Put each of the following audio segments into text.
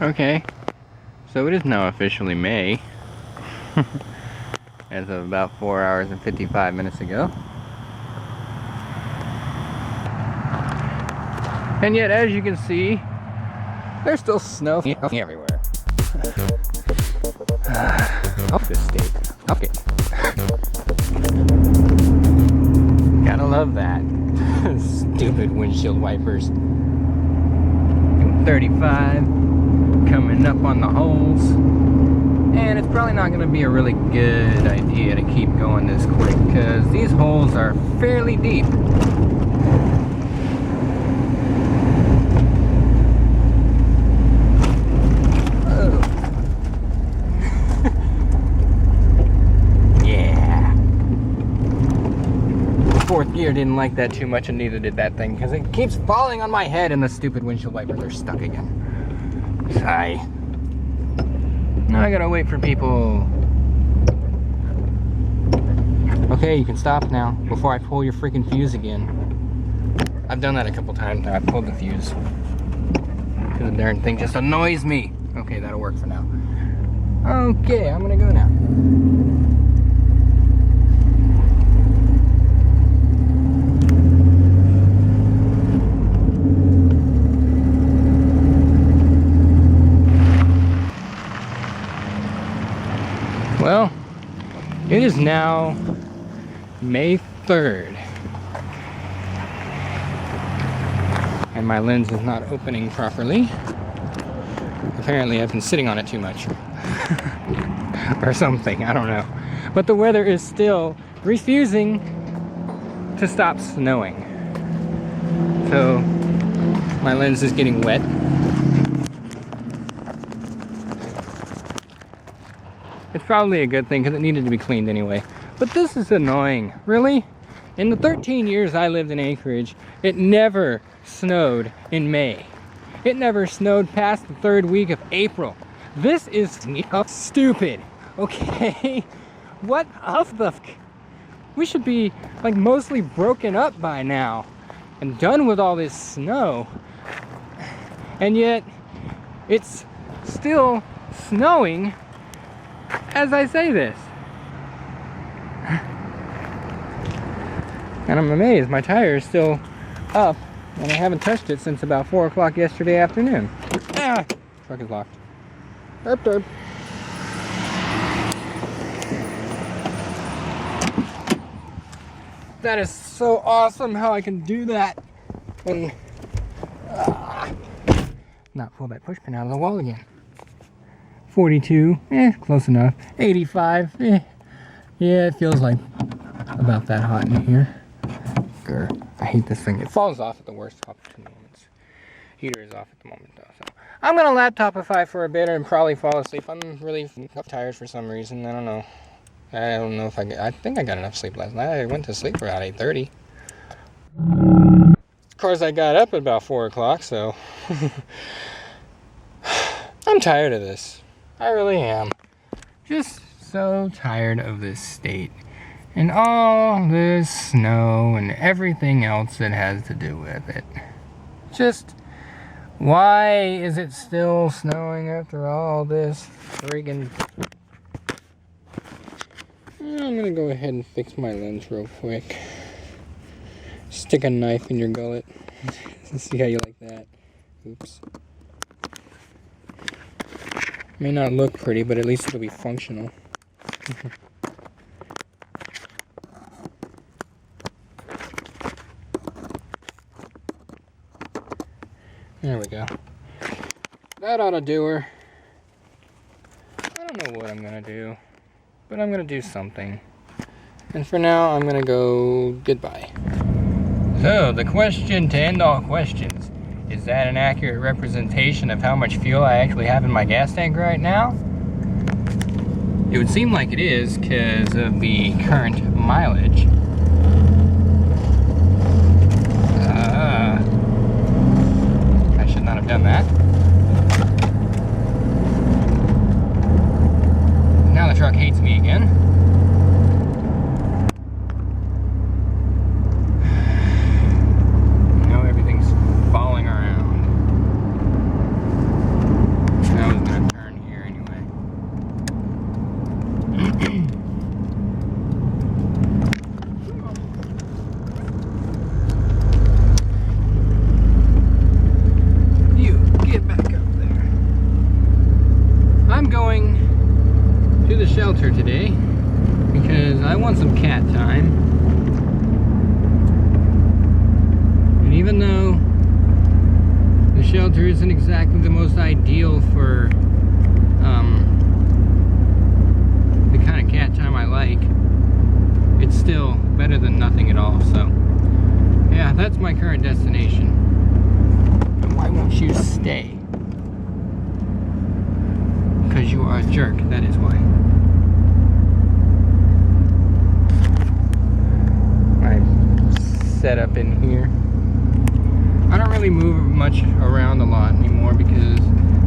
Okay, so it is now officially May, as of about 4 hours and 55 minutes ago. And yet, as you can see, there's still snow everywhere. Off this state. Okay. Gotta love that. Stupid windshield wipers. 35, coming up on the holes. And it's probably not gonna be a really good idea to keep going this quick, because these holes are fairly deep. Fourth gear didn't like that too much, and neither did that thing, because it keeps falling on my head and the stupid windshield wipers are stuck again. Sigh. Now I gotta wait for people. Okay, you can stop now before I pull your freaking fuse again. I've done that a couple times now. I pulled the fuse because the darn thing just annoys me. Okay, that'll work for now. Okay, I'm gonna go now. Well, it is now May 3rd, and my lens is not opening properly. Apparently I've been sitting on it too much, or something, I don't know. But the weather is still refusing to stop snowing. So my lens is getting wet. It's probably a good thing because it needed to be cleaned anyway. But this is annoying. Really? In the 13 years I lived in Anchorage, it never snowed in May. It never snowed past the 3rd week of April. This is stupid. Okay? What of the we should be like mostly broken up by now and done with all this snow. And yet it's still snowing as I say this. And I'm amazed, my tire is still up and I haven't touched it since about 4 o'clock yesterday afternoon. Ah, truck is locked. Derp derp. That is so awesome how I can do that and not pull that push pin out of the wall again. 42, close enough. 85, yeah, it feels like about that hot in here. Grr, I hate this thing. It falls off at the worst opportune moments. Heater is off at the moment though, so. I'm gonna laptopify for a bit and probably fall asleep. I'm really tired for some reason, I don't know. I don't know if I think I got enough sleep last night. I went to sleep around 8:30. Of course I got up at about 4 o'clock, so. I'm tired of this. I really am. Just so tired of this state and all this snow and everything else that has to do with it. Just why is it still snowing after all this friggin'... I'm gonna go ahead and fix my lens real quick. Stick a knife in your gullet. Let's see how you like that. Oops. May not look pretty, but at least it'll be functional. There we go. That ought to do her. I don't know what I'm gonna do, but I'm gonna do something. And for now, I'm gonna go goodbye. So, the question to end all questions. Is that an accurate representation of how much fuel I actually have in my gas tank right now? It would seem like it is because of the current mileage. I should not have done that. Now the truck hates me again. shelter today because I want some cat time. And even though the shelter isn't exactly the most ideal for the kind of cat time I like, it's still better than nothing at all. So yeah, that's my current destination. And why won't you stay? Because you are a jerk, that is why. I'm set up in here. I don't really move much around a lot anymore because,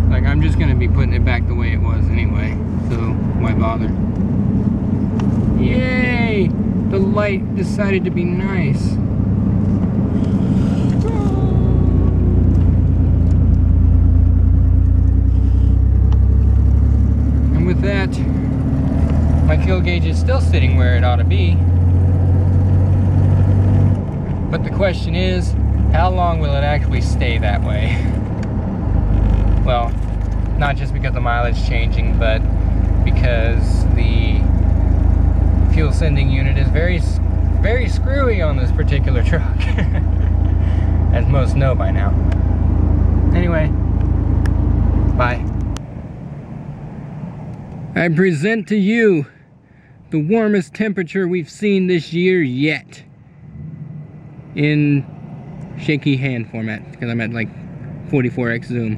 like, I'm just gonna be putting it back the way it was anyway, so why bother? Yay! The light decided to be nice. And with that, my fuel gauge is still sitting where it ought to be. But the question is, how long will it actually stay that way? Well, not just because the mileage is changing, but because the fuel sending unit is very screwy on this particular truck. As most know by now. Anyway, bye. I present to you the warmest temperature we've seen this year yet. In shaky hand format, because I'm at like 44x zoom.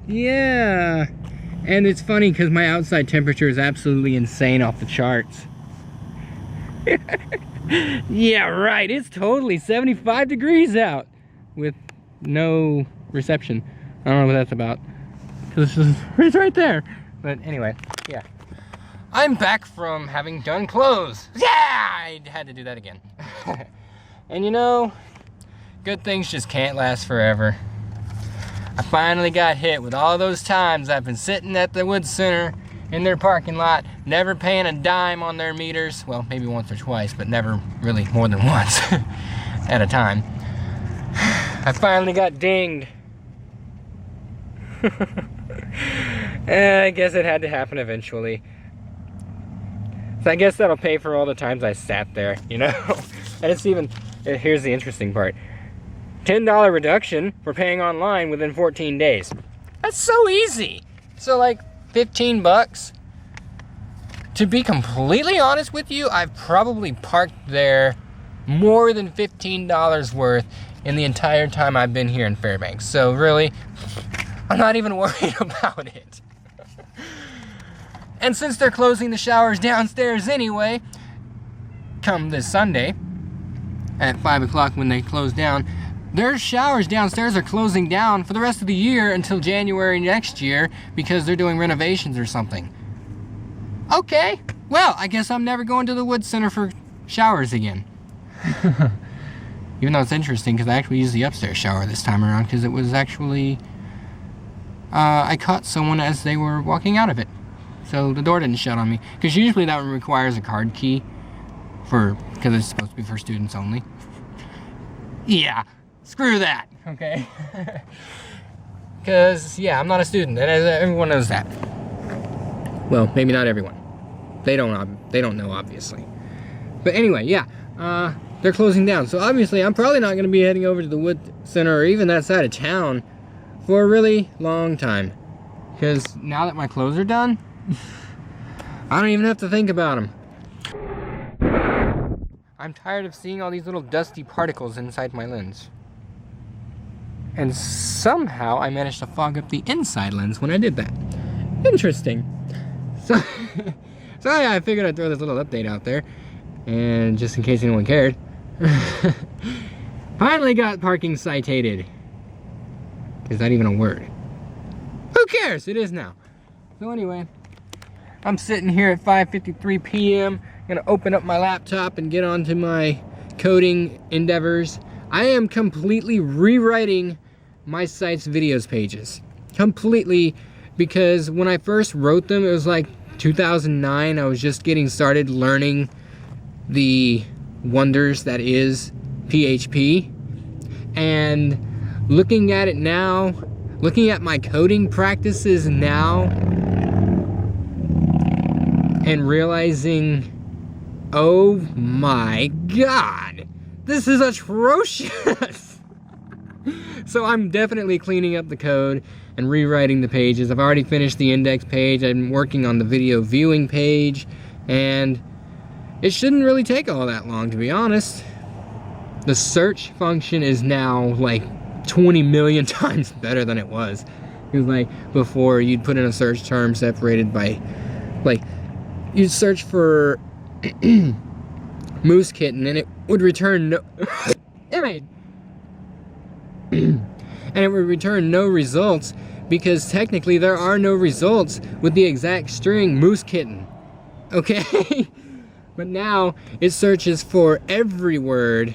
Yeah, and it's funny because my outside temperature is absolutely insane off the charts. Yeah, right, it's totally 75 degrees out with no reception. I don't know what that's about, because it's right there. But anyway, yeah, I'm back from having done clothes. Yeah, I had to do that again. And you know, good things just can't last forever. I finally got hit with all those times I've been sitting at the Wood Center in their parking lot, never paying a dime on their meters. Well, maybe once or twice, but never really more than once at a time. I finally got dinged. I guess it had to happen eventually. So I guess that'll pay for all the times I sat there, you know? And it's even, here's the interesting part. $10 reduction for paying online within 14 days. That's so easy. So like 15 bucks. To be completely honest with you, I've probably parked there more than $15 worth in the entire time I've been here in Fairbanks. So really, I'm not even worried about it. And since they're closing the showers downstairs anyway, come this Sunday at 5 o'clock when they close down, their showers downstairs are closing down for the rest of the year until January next year because they're doing renovations or something. Okay, well, I guess I'm never going to the Wood Center for showers again. Even though it's interesting because I actually used the upstairs shower this time around because it was actually, I caught someone as they were walking out of it. So the door didn't shut on me. Because usually that one requires a card key because it's supposed to be for students only. Yeah. Screw that, okay? Because, yeah, I'm not a student, and everyone knows that. Well, maybe not everyone. They don't know, obviously. But anyway, yeah, they're closing down. So obviously, I'm probably not going to be heading over to the Wood Center or even that side of town for a really long time. Because now that my clothes are done, I don't even have to think about them. I'm tired of seeing all these little dusty particles inside my lens. And somehow I managed to fog up the inside lens when I did that. Interesting. So yeah, I figured I'd throw this little update out there. And just in case anyone cared. Finally got parking citated. Is that even a word? Who cares? It is now. So anyway, I'm sitting here at 5:53 p.m. Gonna open up my laptop and get on to my coding endeavors. I am completely rewriting my site's videos pages. Completely, because when I first wrote them, it was like 2009. I was just getting started learning the wonders that is PHP. And looking at it now, looking at my coding practices now, and realizing, oh my God, this is atrocious. So I'm definitely cleaning up the code and rewriting the pages. I've already finished the index page. I'm working on the video viewing page, and it shouldn't really take all that long, to be honest. The search function is now like 20 million times better than it was. It was like before, you'd put in a search term separated by, like, you'd search for moose kitten and it would return no and it would return no results, because technically there are no results with the exact string moose kitten. Okay? But now it searches for every word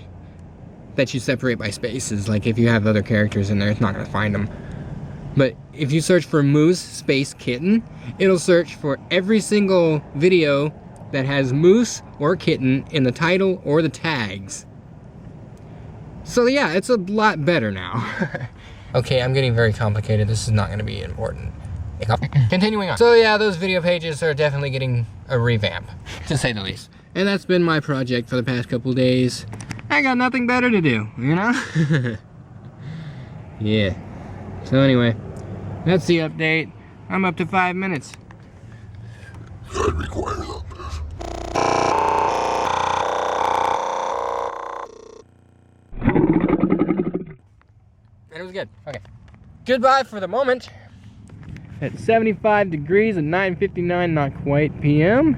that you separate by spaces. Like if you have other characters in there, it's not gonna find them. But if you search for moose space kitten, it'll search for every single video that has moose or kitten in the title or the tags. So yeah, it's a lot better now. Okay, I'm getting very complicated. This is not gonna be important. Continuing on. So yeah, those video pages are definitely getting a revamp, to say the least. And that's been my project for the past couple days. I got nothing better to do, you know? Yeah. So anyway, that's the update. I'm up to 5 minutes. I'd be quiet on this. And it was good. Okay. Goodbye for the moment. At 75 degrees at 9:59, not quite p.m.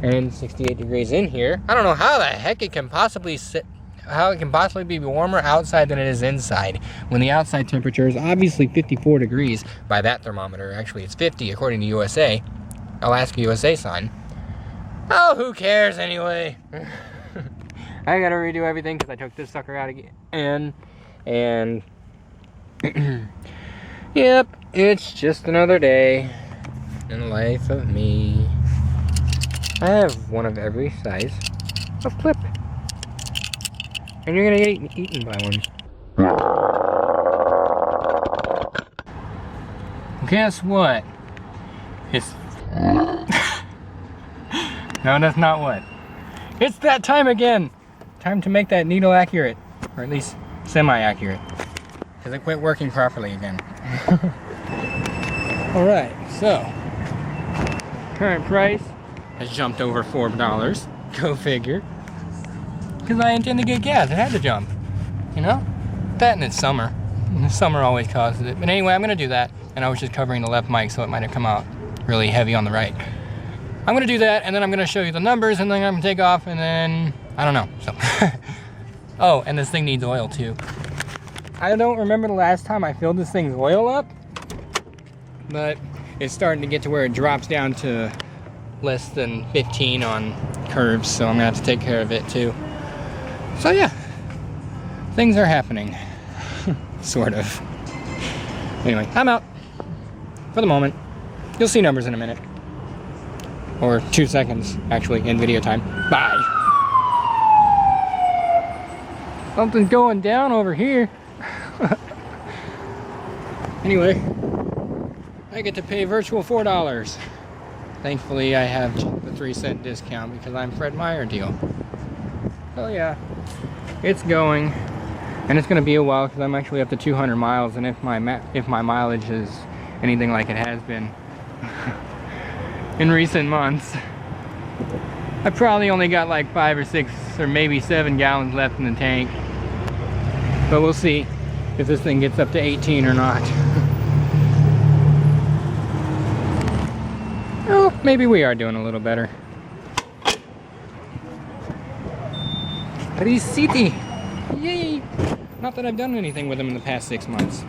And 68 degrees in here. I don't know how the heck it can possibly be warmer outside than it is inside, when the outside temperature is obviously 54 degrees by that thermometer. Actually, it's 50 according to USA, Alaska USA sign. Oh, who cares anyway? I gotta redo everything because I took this sucker out again. And yep, it's just another day in the life of me. I have one of every size of clip. And you're gonna get eaten by one. Guess what? It's... No, that's not what. It's that time again! Time to make that needle accurate. Or at least semi-accurate. Because it quit working properly again. Alright, so. Current price has jumped over $4. Go figure. Because I intend to get gas. It had to jump. You know? That and it's summer. And summer always causes it. But anyway, I'm going to do that. And I was just covering the left mic, so it might have come out really heavy on the right. I'm going to do that, and then I'm going to show you the numbers, and then I'm going to take off, and then... I don't know. So. Oh, and this thing needs oil, too. I don't remember the last time I filled this thing's oil up. But it's starting to get to where it drops down to less than 15 on curves, so I'm going to have to take care of it, too. So yeah, things are happening, sort of. Anyway, I'm out for the moment. You'll see numbers in a minute. Or 2 seconds, actually, in video time. Bye. Something's going down over here. Anyway, I get to pay virtual $4. Thankfully, I have the 3-cent discount because I'm Fred Meyer deal. So yeah, it's going, and it's going to be a while because I'm actually up to 200 miles, and if my mileage is anything like it has been in recent months, I probably only got like 5 or 6 or maybe 7 gallons left in the tank. But we'll see if this thing gets up to 18 or not. Oh, maybe we are doing a little better. Risiti! Yay! Not that I've done anything with them in the past 6 months.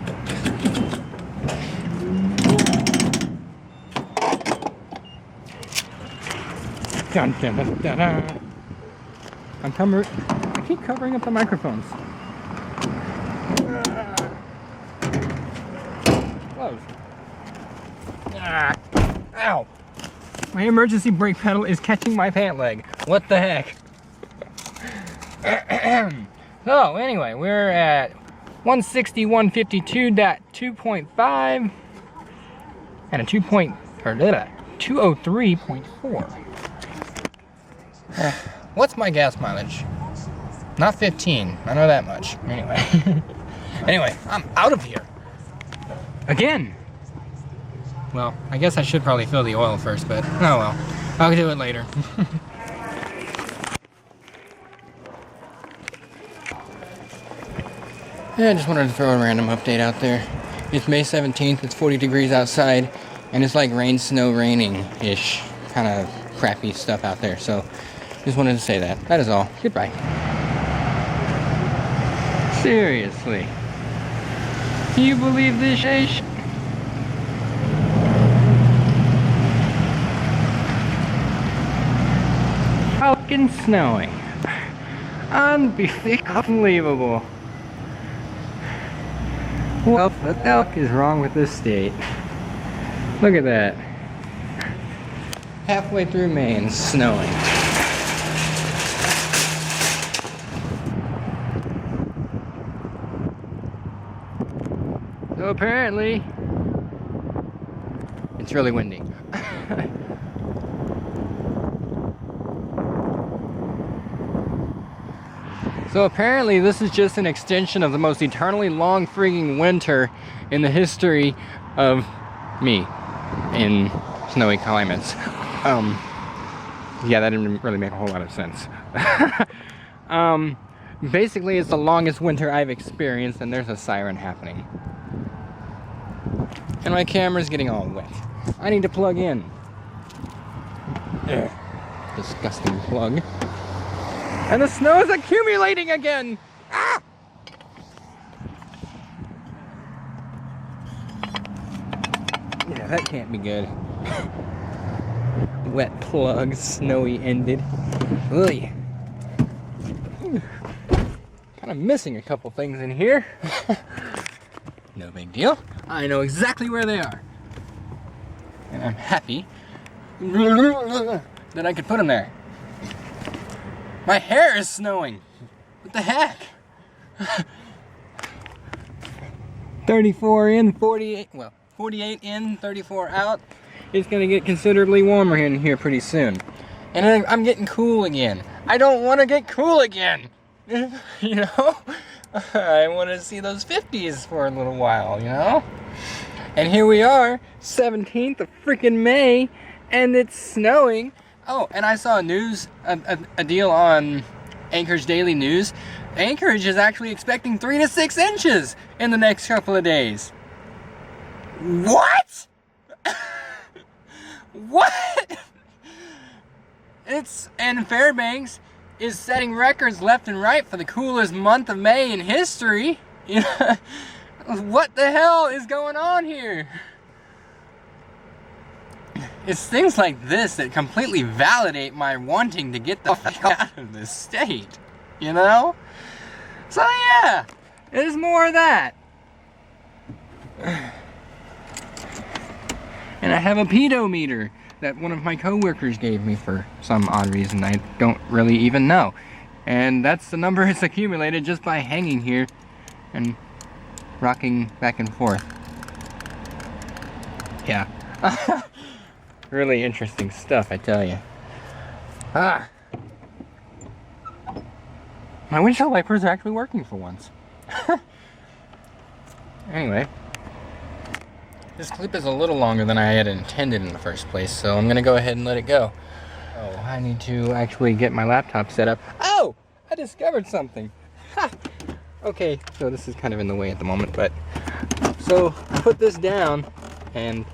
Dun, dun, dun, dun, dun. I keep covering up the microphones. Close. Ow! My emergency brake pedal is catching my pant leg. What the heck? So anyway, we're at 161.52.2.5 and a 203.4. What's my gas mileage? Not 15. I know that much. Anyway. Anyway, I'm out of here. Again. Well, I guess I should probably fill the oil first, but oh well. I'll do it later. Yeah, I just wanted to throw a random update out there. It's May 17th, it's 40 degrees outside, and it's like rain, snow, raining-ish kind of crappy stuff out there. So, just wanted to say that. That is all. Goodbye. Seriously. Do you believe this shit? Fucking snowing. Unbelievable. What the fuck is wrong with this state? Look at that. Halfway through May and snowing. So apparently, it's really windy. So apparently this is just an extension of the most eternally long frigging winter in the history of me in snowy climates. Yeah, that didn't really make a whole lot of sense. Basically it's the longest winter I've experienced, and there's a siren happening. And my camera's getting all wet. I need to plug in. Ugh. Disgusting plug. And the snow is accumulating again! Ah! Yeah, that can't be good. Wet plug, snowy ended. Ugh. Kind of missing a couple things in here. No big deal. I know exactly where they are. And I'm happy that I could put them there. My hair is snowing. What the heck? 34 in, 48, well, 48 in, 34 out. It's gonna get considerably warmer in here pretty soon. And I'm getting cool again. I don't wanna get cool again. You know? I wanna see those 50s for a little while, you know? And here we are, 17th of freaking May, and it's snowing. Oh, and I saw a deal on Anchorage Daily News. Anchorage is actually expecting 3 to 6 inches in the next couple of days. What? What? And Fairbanks is setting records left and right for the coolest month of May in history. You know, what the hell is going on here? It's things like this that completely validate my wanting to get the fuck out of this state, you know? So yeah, there's more of that. And I have a pedometer that one of my coworkers gave me for some odd reason I don't really even know. And that's the number it's accumulated just by hanging here and rocking back and forth. Yeah. Really interesting stuff, I tell you. Ah! My windshield wipers are actually working for once. Anyway. This clip is a little longer than I had intended in the first place, so I'm gonna go ahead and let it go. Oh, I need to actually get my laptop set up. Oh! I discovered something! Ha! Okay, so this is kind of in the way at the moment, but... So, I put this down, and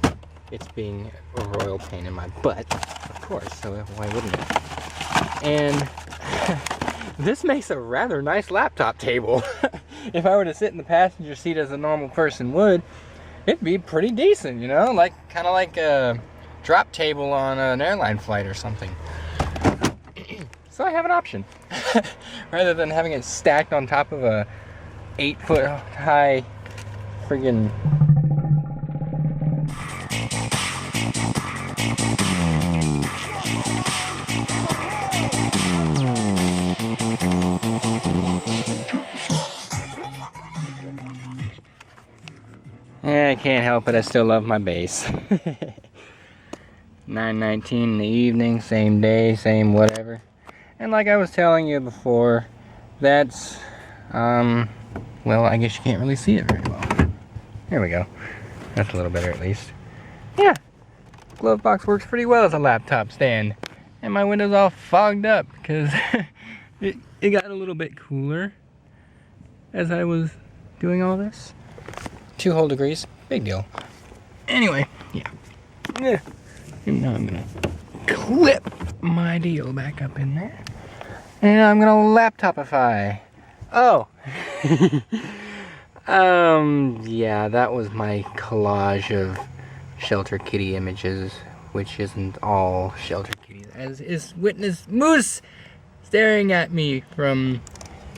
it's being a royal pain in my butt, of course, so why wouldn't it? And this makes a rather nice laptop table. If I were to sit in the passenger seat as a normal person would, it'd be pretty decent, you know? Like, kind of like a drop table on an airline flight or something. So I have an option. Rather than having it stacked on top of a 8-foot high friggin' I can't help it, I still love my bass. 9:19 in the evening, same day, same whatever. And like I was telling you before, that's, well, I guess you can't really see it very well. There we go. That's a little better at least. Yeah, glove box works pretty well as a laptop stand. And my window's all fogged up because it got a little bit cooler as I was doing all this. 2 whole degrees, big deal. Anyway, yeah. And now I'm gonna clip my deal back up in there. And I'm gonna laptopify. Oh. Yeah, that was my collage of shelter kitty images, which isn't all shelter kitties, as is witness Moose staring at me from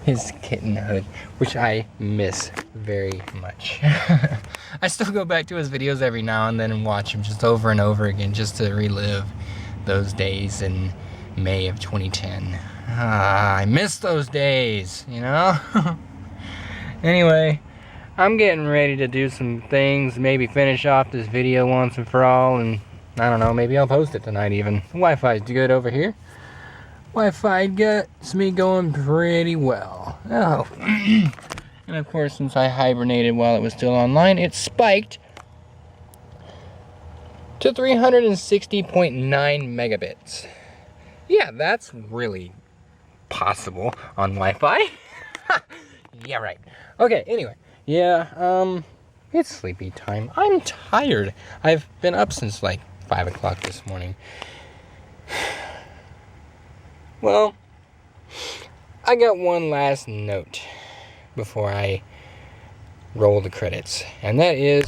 his kittenhood, which I miss very much. I still go back to his videos every now and then and watch him just over and over again just to relive those days in May of 2010. I miss those days, you know? Anyway, I'm getting ready to do some things, maybe finish off this video once and for all, and I don't know, maybe I'll post it tonight even. Wi-Fi's good over here. Wi-Fi gets me going pretty well. Oh. And of course, since I hibernated while it was still online, it spiked to 360.9 megabits. Yeah, that's really possible on Wi-Fi. Yeah, right. Okay, anyway. Yeah, it's sleepy time. I'm tired. I've been up since like 5 o'clock this morning. Well, I got one last note before I roll the credits, and that is